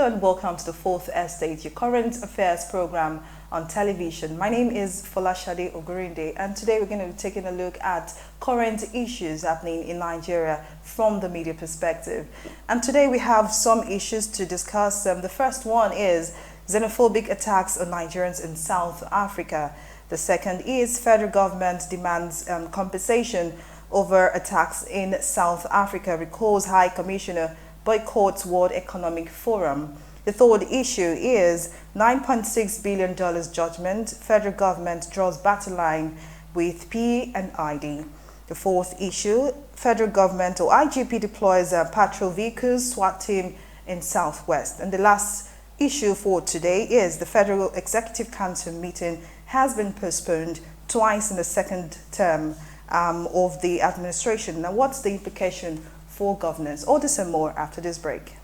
Hello and welcome to the Fourth Estate, your current affairs program on television. My name is Folashade Ogurinde, and today we're going to be taking a look at current issues happening in Nigeria from the media perspective. And today we have some issues to discuss. The first one is xenophobic attacks on Nigerians in South Africa. The second is federal government demands compensation over attacks in South Africa, recalls High Commissioner boycotts World Economic Forum. The third issue is $9.6 billion judgment. Federal government draws battle line with P&ID. The fourth issue, federal government or IGP deploys patrol vehicles, SWAT team in Southwest. And the last issue for today is the Federal Executive Council meeting has been postponed twice in the second term of the administration. Now, what's the implication for governance? All this and more after this break.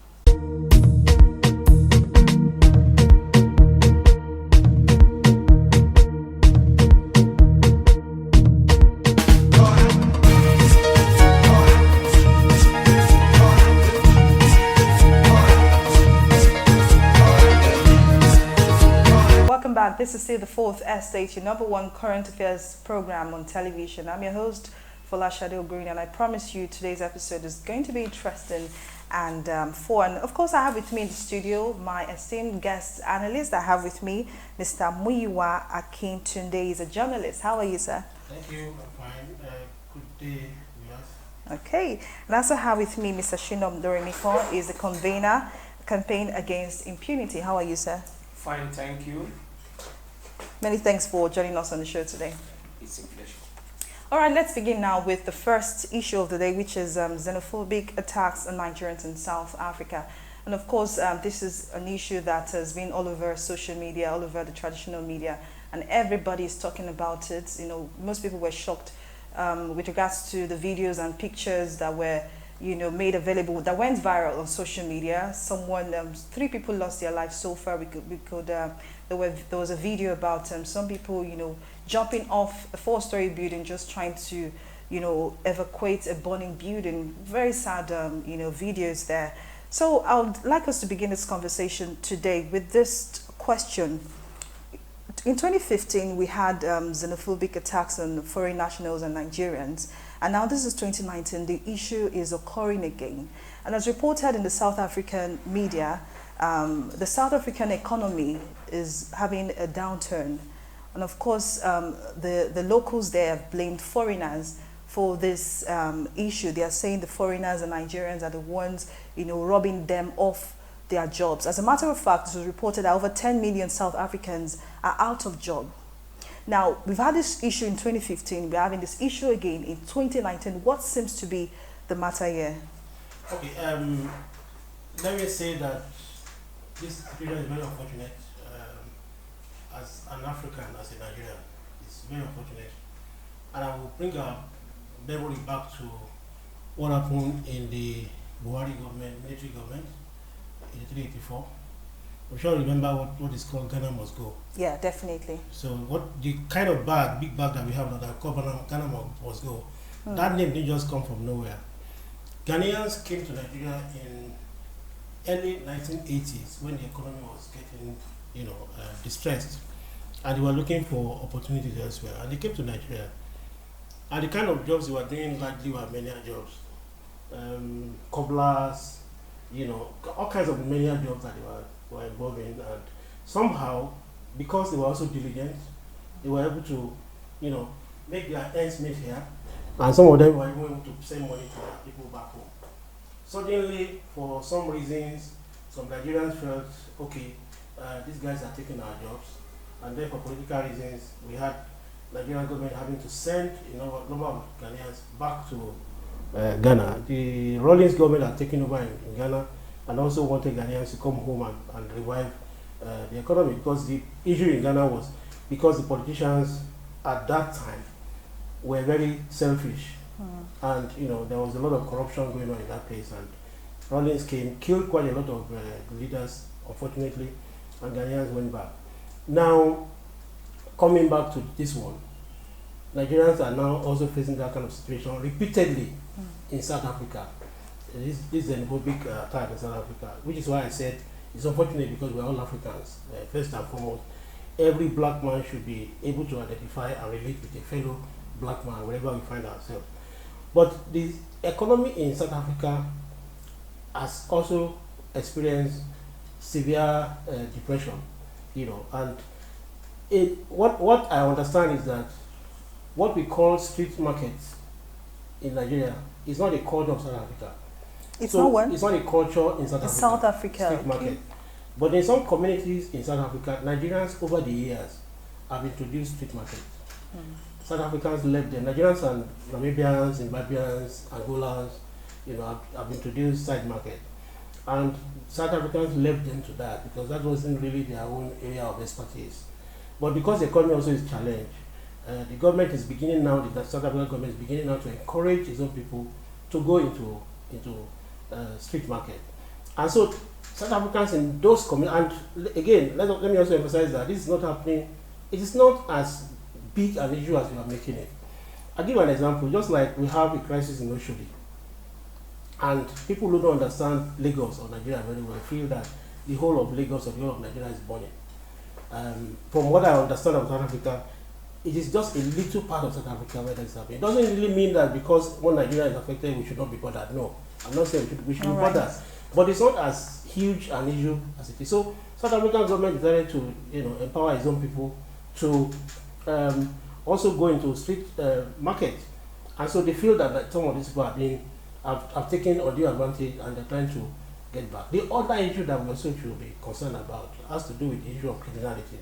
Welcome back. This is still the Fourth Estate, your number one current affairs program on television. I'm your host, Folashade Ogurinde, and I promise you today's episode is going to be interesting and fun. Of course, I have with me in the studio my esteemed guest analyst. I have with me Mr. Muyiwa Akintunde. He's a journalist. How are you, sir? Thank you. I'm fine. Good day, viewers. Okay. And I also have with me Mr. Shinom Doremiko. He's the convener, Campaign Against Impunity. How are you, sir? Fine, thank you. Many thanks for joining us on the show today. It's a pleasure. All right, let's begin now with the first issue of the day, which is xenophobic attacks on Nigerians in South Africa. And of course, this is an issue that has been all over social media, all over the traditional media, and everybody is talking about it. You know, most people were shocked with regards to the videos and pictures that were, made available, that went viral on social media. Three people lost their lives so far. There was a video about some people, jumping off a four-story building, just trying to, evacuate a burning building. Very sad, videos there. So I would like us to begin this conversation today with this question. In 2015, we had xenophobic attacks on foreign nationals and Nigerians. And now this is 2019, the issue is occurring again. And as reported in the South African media, the South African economy is having a downturn. And of course, the locals there have blamed foreigners for this issue. They are saying the foreigners and Nigerians are the ones, robbing them off their jobs. As a matter of fact, it was reported that over 10 million South Africans are out of job. Now, we've had this issue in 2015. We're having this issue again in 2019. What seems to be the matter here? Okay, let me say that this situation is very unfortunate. As an African, as a Nigerian, it's very unfortunate. And I will bring our memory back to what happened in the Buhari government, military government, in 1984. I'm sure you remember what is called Ghana Must Go. Yeah, definitely. So what the kind of big bag that we have now that called Ghana Must Go, that name didn't just come from nowhere. Ghanaians came to Nigeria in early 1980s when the economy was getting, distressed, and they were looking for opportunities elsewhere, and they came to Nigeria. And the kind of jobs they were doing largely were menial jobs, cobblers, all kinds of menial jobs that they were involved in, and somehow, because they were also diligent, they were able to, make their ends meet here, and some of them were able to send money to their people back home. Suddenly, for some reasons, some Nigerians felt, okay, these guys are taking our jobs, and then for political reasons, we had Nigerian government having to send number of Ghanaians back to Ghana. The Rawlings government had taken over in Ghana, and also wanted Ghanaians to come home and revive the economy, because the issue in Ghana was because the politicians at that time were very selfish, and there was a lot of corruption going on in that place, and Rawlings came, killed quite a lot of leaders, unfortunately, and Ghanaians went back. Now, coming back to this one, Nigerians are now also facing that kind of situation repeatedly in South Africa. This is a big attack in South Africa, which is why I said It's unfortunate because we're all Africans. First and foremost, every black man should be able to identify and relate with a fellow black man wherever we find ourselves. But the economy in South Africa has also experienced severe depression, and what I understand is that what we call street markets in Nigeria is not a culture of South Africa. It's not one. It's not a culture in South Africa. South Africa. Street market. But in some communities in South Africa, Nigerians over the years have introduced street markets. South Africans left them. Nigerians and Namibians, Zimbabweans, Angolans, have introduced side market. And South Africans left them to that because that wasn't really their own area of expertise. But because the economy also is challenged, the government is beginning now, the South African government is beginning now to encourage its own people to go into street market. And so South Africans in those communities, and again, let me also emphasize that this is not happening, it is not as big an issue as we are making it. I'll give an example, just like we have a crisis in Oshodi, and people who don't understand Lagos or Nigeria very well feel that the whole of Lagos or the whole of Nigeria is burning. From what I understand of South Africa, it is just a little part of South Africa where that is happening. It doesn't really mean that because one Nigeria is affected, we should not be bothered. No, I'm not saying we should be bothered. But it's not as huge an issue as it is. So South African government decided to empower its own people to also go into street market. And so they feel that some of these people have taken undue advantage and they're trying to get back. The other issue that we also should be concerned about has to do with the issue of criminality.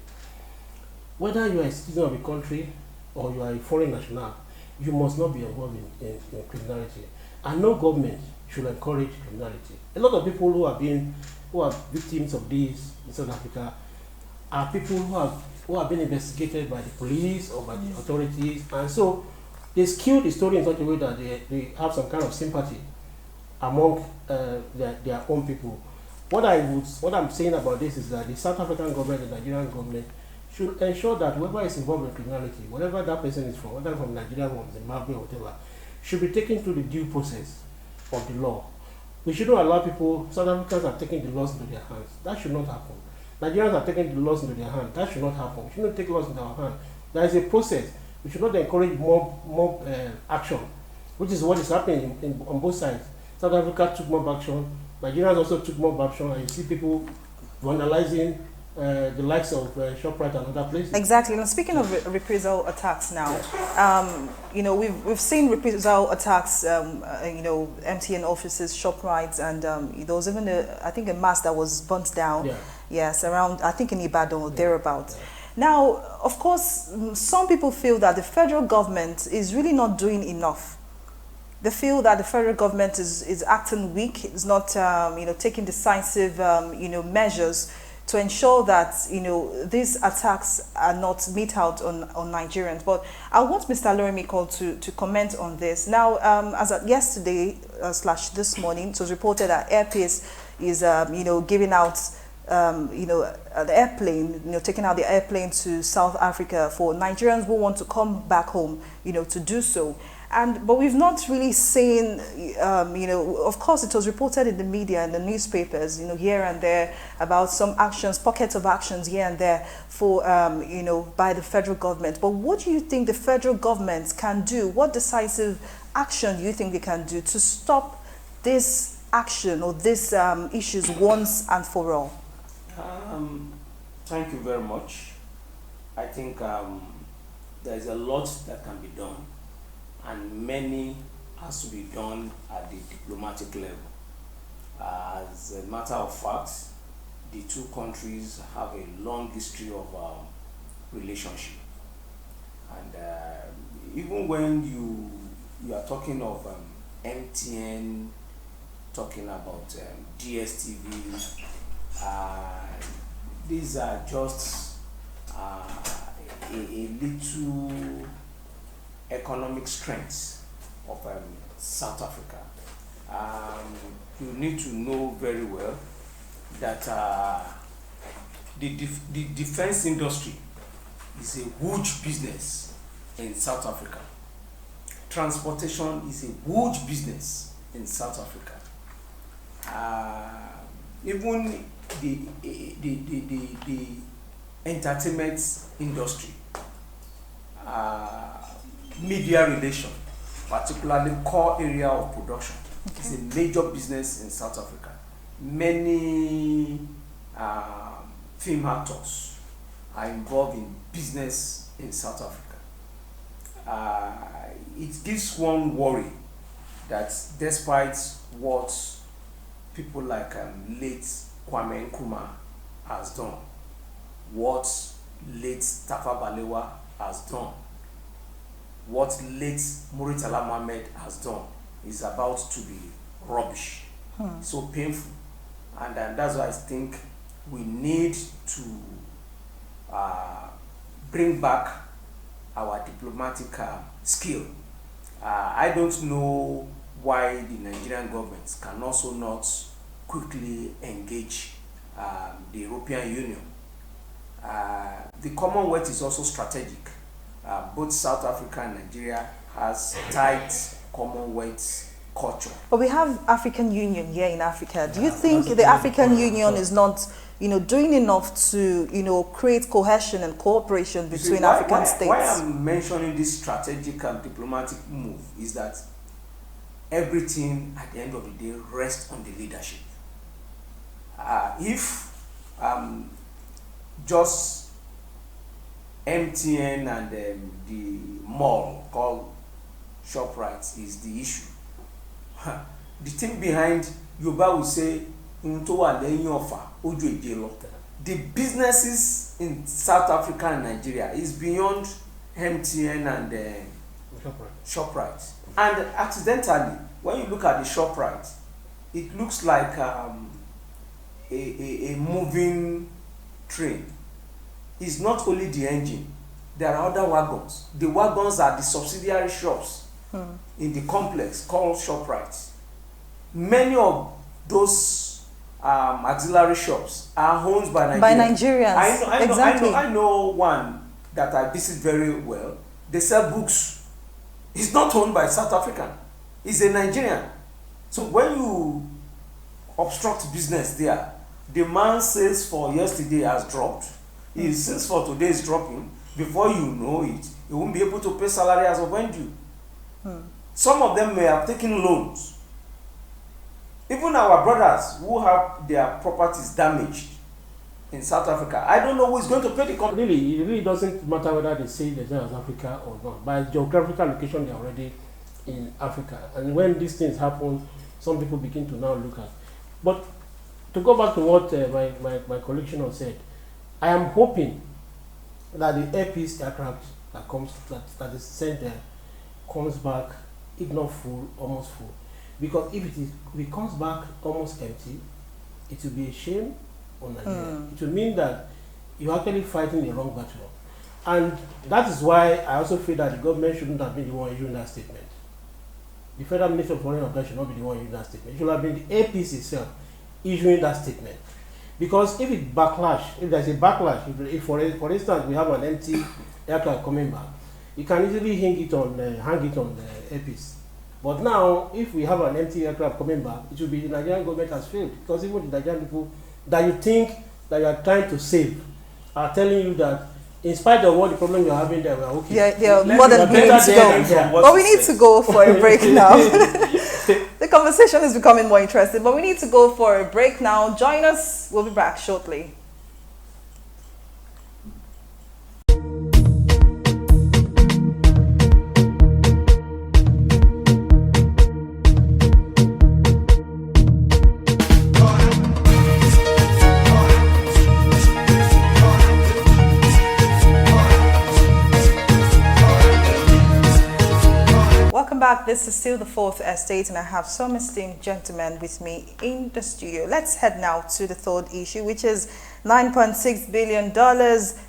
Whether you are a citizen of a country or you are a foreign national, you must not be involved in criminality. And no government should encourage criminality. A lot of people who are victims of this in South Africa are people who have been investigated by the police or by the authorities, and so they skew the story in such a way that they have some kind of sympathy among their own people. What I'm saying about this is that the South African government and the Nigerian government should ensure that whoever is involved in criminality, whatever that person is from, whether from Nigeria or Zimbabwe or whatever, should be taken through the due process of the law. We shouldn't allow people, South Africans are taking the laws into their hands. That should not happen. Nigerians are taking the laws into their hands. That should not happen. We shouldn't take laws into our hands. There is a process. We should not encourage more action, which is what is happening on both sides. South Africa took more action. Nigerians also took more action, and you see people vandalizing the likes of ShopRite and other places. Exactly. And speaking of reprisal attacks now, we've seen reprisal attacks, MTN offices, ShopRites, and there was even a mosque that was burnt down. Yeah. Yes, around, I think in Ibadan or thereabouts. Yeah. Now, of course, some people feel that the federal government is really not doing enough. They feel that the federal government is acting weak, it's not taking decisive measures to ensure that these attacks are not meted out on Nigerians. But I want Mr. Lorimiko to comment on this. Now, as of yesterday / this morning, it was reported that Airpeace is giving out the airplane, taking out the airplane to South Africa for Nigerians who want to come back home, to do so. But we've not really seen, of course it was reported in the media and the newspapers, here and there about some actions, pockets of actions here and there for, by the federal government. But what do you think the federal government can do? What decisive action do you think they can do to stop this action or these issues once and for all? Thank you very much. I think there's a lot that can be done, and many has to be done at the diplomatic level. As a matter of fact, the two countries have a long history of relationship, and even when you are talking of MTN, talking about DSTV, these are just a little economic strengths of South Africa. You need to know very well that the defense industry is a huge business in South Africa. Transportation is a huge business in South Africa. Even the entertainment industry, media relation, particularly core area of production, is a major business in South Africa. Many film actors are involved in business in South Africa. It gives one worry that despite what people like late Kwame Nkrumah has done, what late Tafawa Balewa has done, what late Muritala Mohammed has done is about to be rubbish. So painful. And that's why I think we need to bring back our diplomatic skill. I don't know why the Nigerian government can also not quickly engage the European Union. The Commonwealth is also strategic. Both South Africa and Nigeria has tight Commonwealth culture. But we have African Union here in Africa. Do you think the African Union is not, doing enough to, create cohesion and cooperation between African states? Why I'm mentioning this strategic and diplomatic move is that everything at the end of the day rests on the leadership. If just MTN and the mall called ShopRite is the issue, the thing behind Yoruba will say, the businesses in South Africa and Nigeria is beyond MTN and ShopRite. And accidentally, when you look at the ShopRite, it looks like a moving train. It's not only the engine, there are other wagons. The wagons are the subsidiary shops in the complex called ShopRite. Many of those auxiliary shops are owned by Nigerians. By Nigerians, exactly. I know one that I visit very well. They sell books. It's not owned by South African. It's a Nigerian. So when you obstruct business there, the man sales for yesterday has dropped. His sales for today is dropping. Before you know it, you won't be able to pay salary as of when due. Some of them may have taken loans. Even our brothers who have their properties damaged in South Africa, I don't know who is going to pay the company. It really doesn't matter whether they say they're in Africa or not. By geographical location, they're already in Africa. And when these things happen, some people begin to now look at. But to go back to what my colleague said, I am hoping that the Air Peace aircraft that is sent there comes back, if not full, almost full. Because if it comes back almost empty, it will be a shame on Nigeria. It will mean that you're actually fighting the wrong battle. And that is why I also feel that the government shouldn't have been the one issuing that statement. The Federal Ministry of Foreign Affairs should not be the one issuing that statement. It should have been the APC itself issuing that statement. Because if it backlash, if there's a backlash, if for instance we have an empty aircraft coming back, you can easily hang it on the APC. But now, if we have an empty aircraft coming back, it will be the Nigerian government has failed. Because even the Nigerian people that you think that you are trying to save are telling you that in spite of what the problem you're having there, we're okay. Yeah, they are more than willing to go. But we need to go for a break now. The conversation is becoming more interesting, but we need to go for a break now. Join us. We'll be back shortly. Back. This is still the Fourth Estate, and I have some esteemed gentlemen with me in the studio. Let's head now to the third issue, which is $9.6 billion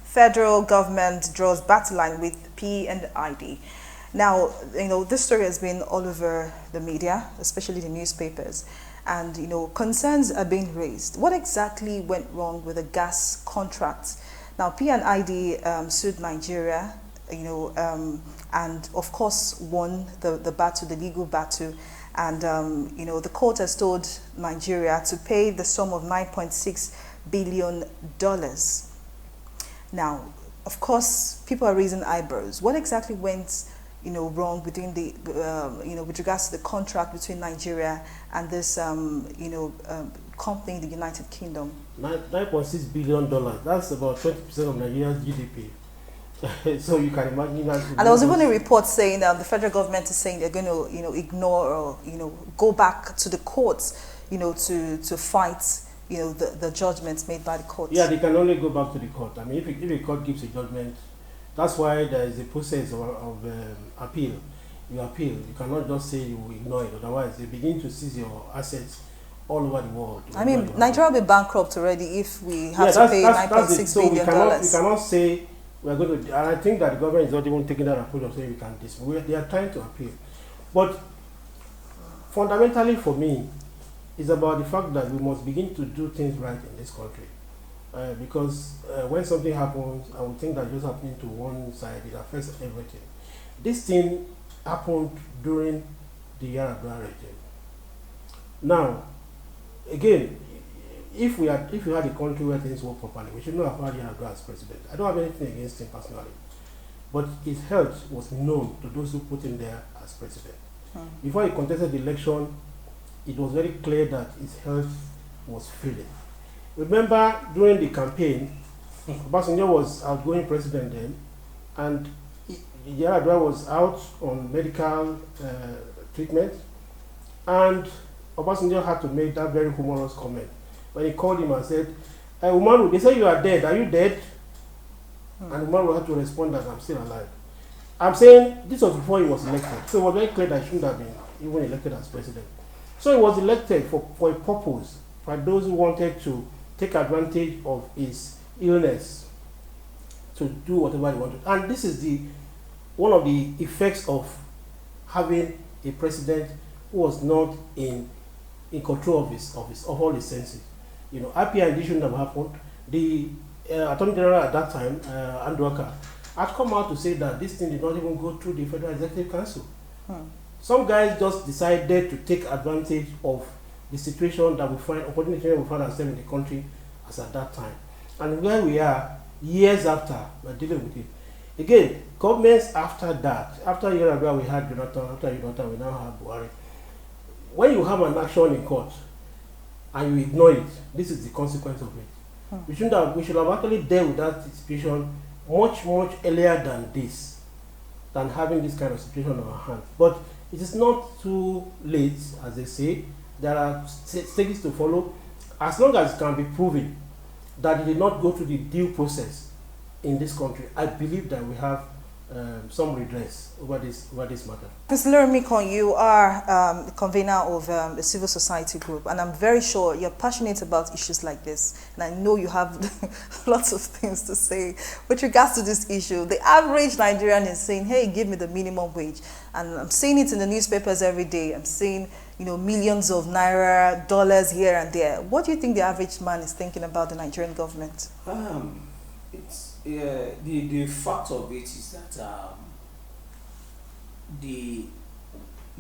federal government draws battle line with P&ID. Now, this story has been all over the media, especially the newspapers, and concerns are being raised. What exactly went wrong with the gas contract? Now, P&ID sued Nigeria, and of course won the battle, the legal battle, and the court has told Nigeria to pay the sum of $9.6 billion. Now, of course, people are raising eyebrows. What exactly went, wrong between with regards to the contract between Nigeria and this, company in the United Kingdom? $9.6 billion. That's about 20% of Nigeria's GDP. So you can imagine that. And there was even a report saying the federal government is saying they're going to, ignore or go back to the courts, to fight the judgments made by the courts. Yeah, they can only go back to the court. I mean, if a court gives a judgment, that's why there is a process of appeal. You appeal. You cannot just say you ignore it. Otherwise, they begin to seize your assets all over the world. I mean, Nigeria will be bankrupt already if we have to pay $9.6 billion. We cannot say we're going to. And I think that the government is not even taking that approach of saying we can dismiss. They are trying to appeal. But fundamentally, for me, it's about the fact that we must begin to do things right in this country. Because when something happens, I would think that just happening to one side, it affects everything. This thing happened during the Yar'Adua regime. Now, again, if we had a country where things work properly, we should not have had Yar'Adua as president. I don't have anything against him personally, but his health was known to those who put him there as president. Before he contested the election, it was very clear that his health was failing. Remember, during the campaign, Obasanjo was outgoing president then, and Yar'Adua was out on medical treatment, and Obasanjo had to make that very humorous comment when he called him and said, Umaru, they say you are dead. Are you dead? And Umaru had to respond that I'm still alive. I'm saying this was before he was elected, so it was very clear that he shouldn't have been even elected as president. So he was elected for a purpose, for those who wanted to take advantage of his illness to do whatever they wanted. And this is one of the effects of having a president who was not in control of all his senses. IPI and this shouldn't have happened. The Attorney General at that time, Andrew Aka, had come out to say that this thing did not even go through the Federal Executive Council. Some guys just decided to take advantage of the situation that we find ourselves in the country as at that time. And where we are, years after, we're dealing with it. Again, governments after that, after Yar'Adua we had Jonathan, after Jonathan we now have Buhari. When you have an action in court and you ignore it, this is the consequence of it. We should have actually dealt with that situation much earlier than this, than having this kind of situation on our hands. But it is not too late, as they say. There are stages to follow. As long as it can be proven that it did not go through the due process in this country, I believe that we have some redress over this matter. Mr. Loremikon, you are the convener of a civil society group, and I'm very sure you're passionate about issues like this, and I know you have lots of things to say with regards to this issue. The average Nigerian is saying, hey, give me the minimum wage, and I'm seeing it in the newspapers every day. I'm seeing millions of naira, dollars here and there. What do you think the average man is thinking about the Nigerian government? The fact of it is that the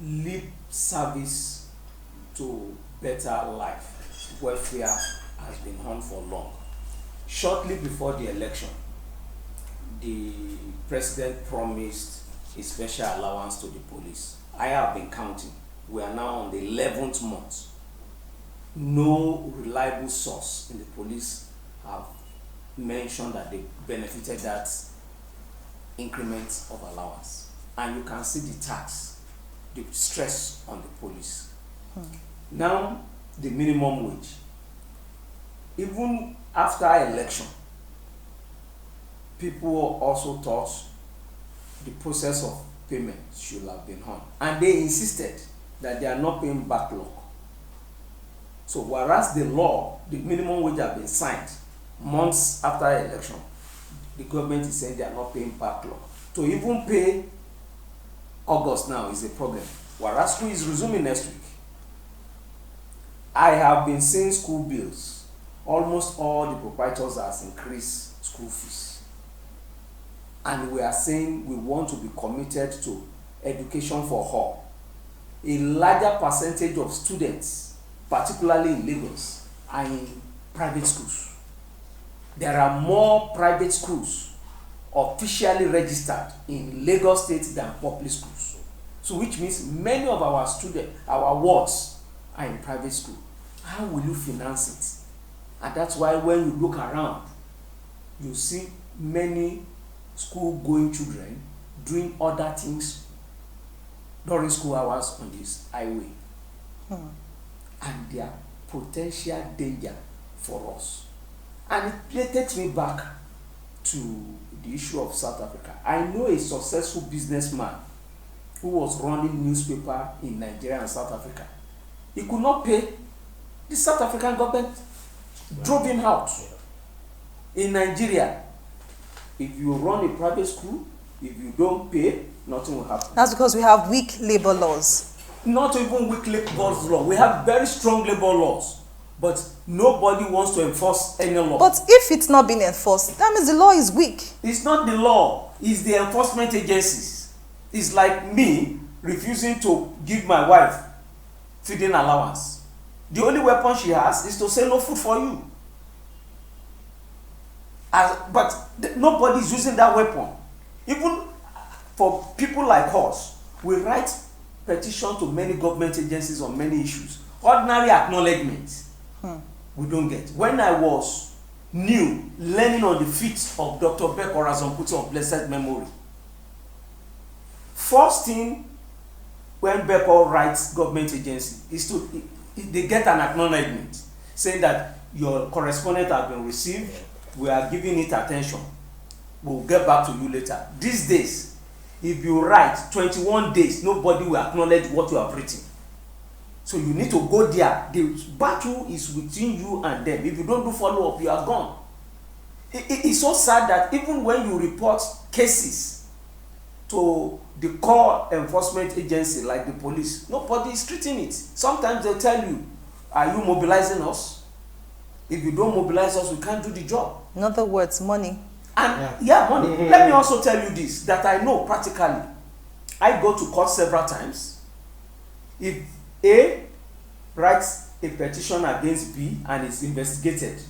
lip service to better life, welfare, has been on for long. Shortly before the election, the president promised a special allowance to the police. I have been counting. We are now on the 11th month. No reliable source in the police have mentioned that they benefited that increment of allowance. And you can see the tax, the stress on the police. Now, the minimum wage. Even after election, people also thought the process of payment should have been on. And they insisted that they are not paying backlog. So whereas the law, the minimum wage have been signed months after election, the government is saying they are not paying backlog. To even pay August now is a problem. Whereas school is resuming next week. I have been seeing school bills. Almost all the proprietors has increased school fees. And we are saying we want to be committed to education for all. A larger percentage of students, particularly in Lagos, are in private schools. there are more private schools officially registered in Lagos State than public schools. So which means many of our students, our wards, are in private school. How will you finance it? And that's why when you look around, you see many school-going children doing other things during school hours on this highway. And they are potential danger for us. And it takes me back to the issue of South Africa. I know a successful businessman who was running newspaper in Nigeria and South Africa. He could not pay. The South African government drove him out. In Nigeria, if you run a private school, if you don't pay, nothing will happen. That's because we have weak labor laws. Not even weak labor law. We have very strong labor laws, but nobody wants to enforce any law. But if it's not being enforced, that means the law is weak. It's not the law, it's the enforcement agencies. It's like me refusing to give my wife feeding allowance. The only weapon she has is to say no food for you. But nobody is using that weapon. Even for people like us, we write petition to many government agencies on many issues. Ordinary acknowledgement, we don't get. When I was new, learning on the feet of Dr. Beck Orazonputi of blessed memory, first thing when Beko writes government agency is to they get an acknowledgement saying that your correspondence has been received, we are giving it attention, we'll get back to you later. These days, if you write 21 days, nobody will acknowledge what you have written. So you need to go there. The battle is between you and them. If you don't do follow up, you are gone. It's so sad that even when you report cases to the core enforcement agency like the police, nobody is treating it. Sometimes they'll tell you, are you mobilizing us? If you don't mobilize us, we can't do the job. In other words, money. And money. Let me also tell you this, that I know practically. I go to court several times. If A writes a petition against B and is investigated,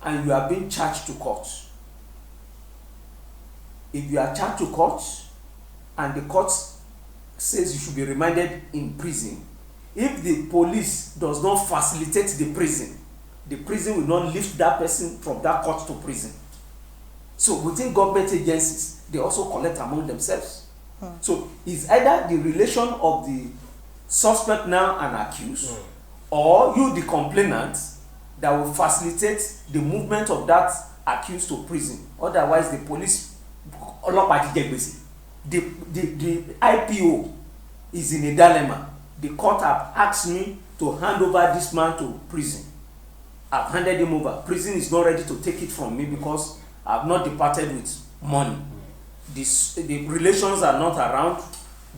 and you are being charged to court, if you are charged to court and the court says you should be remanded in prison, if the police does not facilitate the prison will not lift that person from that court to prison. So within government agencies, they also collect among themselves. So it's either the relation of the suspect now and accused, or you, the complainant, that will facilitate the movement of that accused to prison. Otherwise, the police, the IPO is in a dilemma. The court have asked me to hand over this man to prison. I've handed him over. Prison is not ready to take it from me because I've not departed with money. The relations are not around.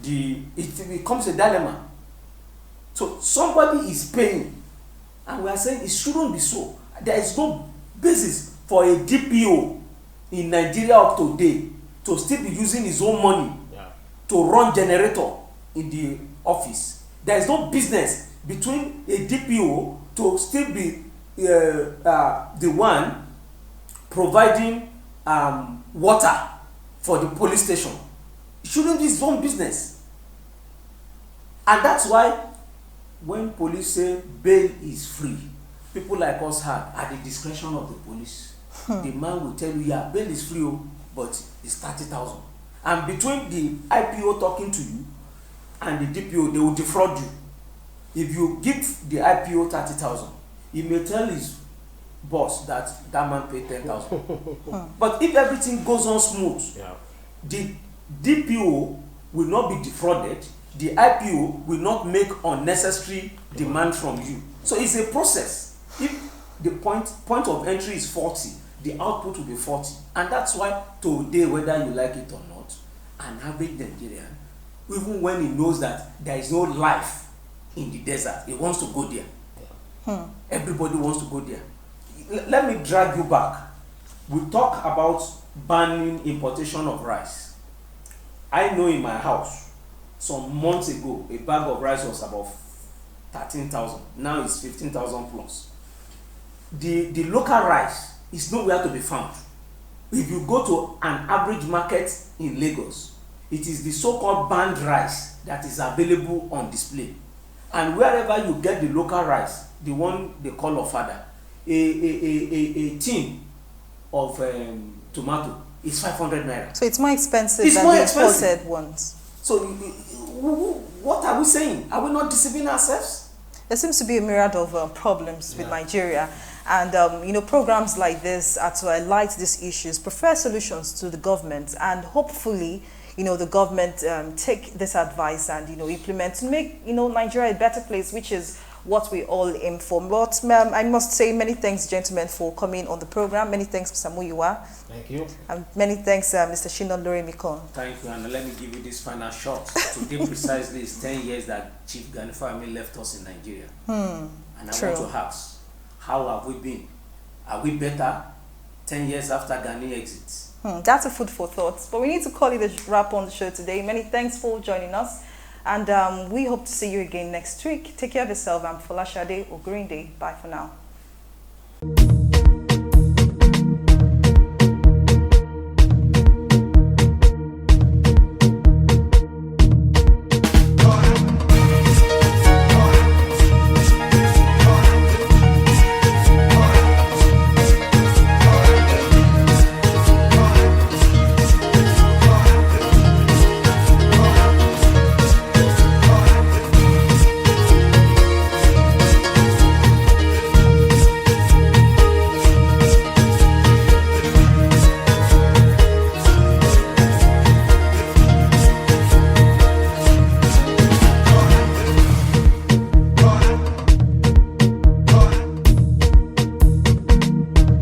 It becomes a dilemma. So somebody is paying, and we are saying it shouldn't be so. There is no basis for a DPO in Nigeria of today to still be using his own money to run generator in the office. There is no business between a DPO to still be the one providing water for the police station. It shouldn't be his own business. And that's why when police say bail is free, people like us have at the discretion of the police. The man will tell you, yeah, bail is free, but it's 30,000. And between the IPO talking to you and the DPO, they will defraud you. If you give the IPO 30,000, he may tell his boss that man paid 10,000. But if everything goes on smooth, the DPO will not be defrauded. The IPO will not make unnecessary demand from you. So it's a process. If the point of entry is 40, the output will be 40. And that's why today, whether you like it or not, an average Nigerian, even when he knows that there is no life in the desert, he wants to go there. Everybody wants to go there. Let me drag you back. We talk about banning importation of rice. I know in my house, some months ago, a bag of rice was about 13,000. Now it's 15,000 plus. The local rice is nowhere to be found. If you go to an average market in Lagos, it is the so-called banned rice that is available on display. And wherever you get the local rice, the one they call ofada, a tin of tomato is 500 naira. So it's more expensive It's than more the expensive. imported ones. So what are we saying? Are we not deceiving ourselves? There seems to be a myriad of problems with Nigeria, and you know, programs like this are to highlight these issues, prefer solutions to the government, and hopefully, you know, the government take this advice and, you know, implement to make, you know, Nigeria a better place, which is what we all aim for. But I must say many thanks, gentlemen, for coming on the program. Many thanks, Mr. Muyiwa. Thank you. And many thanks, Mr. Shina Loremikon. Thank you, and let me give you this final shot. Today precisely is 10 years that Chief Gani Fawehinmi left us in Nigeria. And I True. want to ask, how have we been? Are we better 10 years after Gani exits? That's a food for thought. But we need to call it a wrap on the show today. Many thanks for joining us. And we hope to see you again next week. Take care of yourself. I'm Folashade Ogurinde. Bye for now.